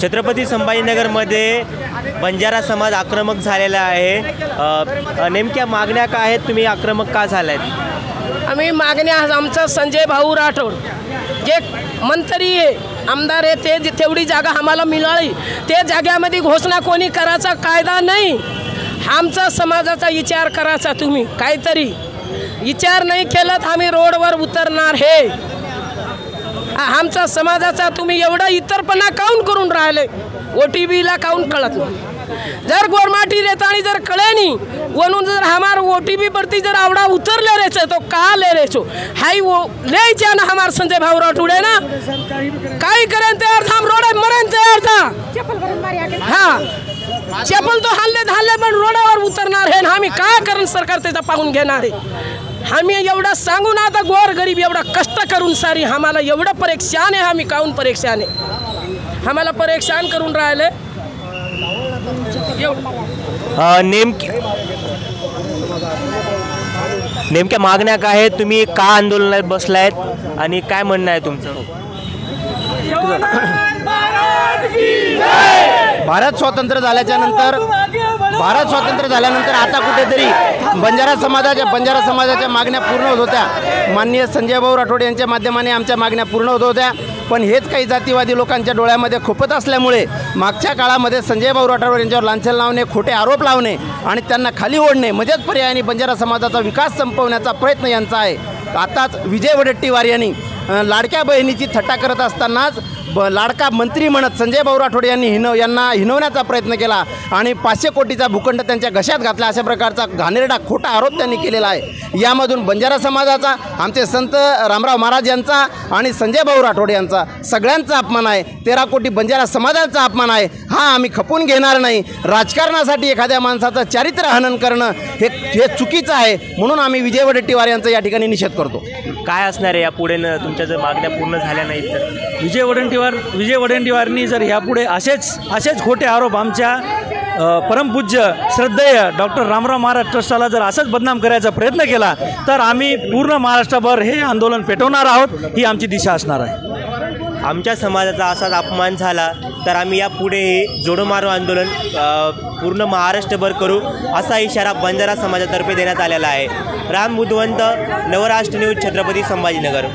छत्रपती संभाजीनगरमध्ये बंजारा समाज आक्रमक झालेला आहे। नेमक्या मागण्या काय आहेत, तुम्ही आक्रमक का झालात? आम्ही मागण्या आमचा संजय भाऊ राठोड जे मंत्री आहे आमदार आहे ते तेवढी जागा आम्हाला मिळाली, ते जाग्यामध्ये घोषणा कोणी करायचा कायदा नाही। आमचा समाजाचा विचार करायचा, तुम्ही काहीतरी विचार नाही केलं तर आम्ही रोडवर उतरणार हे। आमचा समाजाचा तुम्ही एवढा इतरपणा काऊन करून राहिले? OTBला काऊन कळत नाही? जर गोरमाटी रेतानी जर कळे नहीं वनुन जर हमार OTB परती जर आवड़ा उतर ले रहे छे तो का ले रहे छो हाई वो ले जाना हमार संजय भाऊ राठोडे ना काई करें तयार था, हम रोडे मरें तयार था। हाँ चप्पल तो हल्ले पण रोडावर उतरणार है, आम्ही काय करून सरकार त्याचा पाहून घेणार आहे? आम्ही एवढा सांगू ना, आता गोर गरीब एवढा कष्ट करून सारी आम्हाला एवढं परेशान आहे। आम्ही काऊन परेशान आहे? आम्हाला परेशान करून राहिले। नेमक्या मागण्या काय आहेत, तुम्ही का आंदोलनात बसलायत आणि काय म्हणणं आहे तुमचं? भारत स्वातंत्र्य झाल्यानंतर आता कुठेतरी बंजारा समाजाच्या मागण्या पूर्ण होत होत्या। माननीय संजय भाऊ राठोड यांच्या माध्यमाने आमच्या मागण्या पूर्ण होत होत्या, पण हेच काही जातीवादी लोकांच्या डोळ्यामध्ये खोपत असल्यामुळे मागच्या काळामध्ये संजय भाऊ राठोड यांच्यावर लांछन लावणे, खोटे आरोप लावणे आणि त्यांना खाली ओढणे म्हणजेच पर्यायाने बंजारा समाजाचा विकास संपवण्याचा प्रयत्न यांचा आहे। आताच विजय वडेट्टीवार यांनी लाडक्या बहिणीची थट्टा करत असतानाच लाडका मंत्री म्हणत संजय भाऊ राठोड यांनी यांना हिनवण्याचा प्रयत्न केला आणि 500 कोटीचा भूखंड त्यांच्या घशात घातला, अशा प्रकारचा घाणेरडा खोटा आरोप त्यांनी केलेला आहे। यामधून बंजारा समाजाचा, आमचे संत रामराव महाराज यांचा आणि संजय भाऊ राठोड यांचा सगळ्यांचा अपमान आहे। 13 कोटी बंजारा समाजाचा अपमान आहे। हा आम्ही खपून घेणार नाही। राजकारणासाठी एखाद्या माणसाचं चारित्र्य हनन करणं हे चुकीचं आहे, म्हणून आम्ही विजय वडेट्टीवार यांचा या ठिकाणी निषेध करतो। काय असणार आहे यापुढे तुमच्या जर मागण्या पूर्ण झाल्या नाहीत तर? विजय वडेट्टीवारांनी जर यापुढे असेच खोटे आरोप आमच्या परमपूज्य श्रद्धेय डॉक्टर रामराव महाराज ट्रस्टाला जर असंच बदनाम करायचा प्रयत्न केला तर आम्ही पूर्ण महाराष्ट्रभर हे आंदोलन पेटवणार आहोत, ही आमची दिशा असणार आहे। आमच्या समाजाचा असाच अपमान झाला तर आम्ही यापुढे जोडो मारो आंदोलन पूर्ण महाराष्ट्रभर करू, असा इशारा बंजारा समाजातर्फे देण्यात आलेला आहे। राम बुद्धवंत, नवराष्ट्र न्यूज, छत्रपती संभाजीनगर।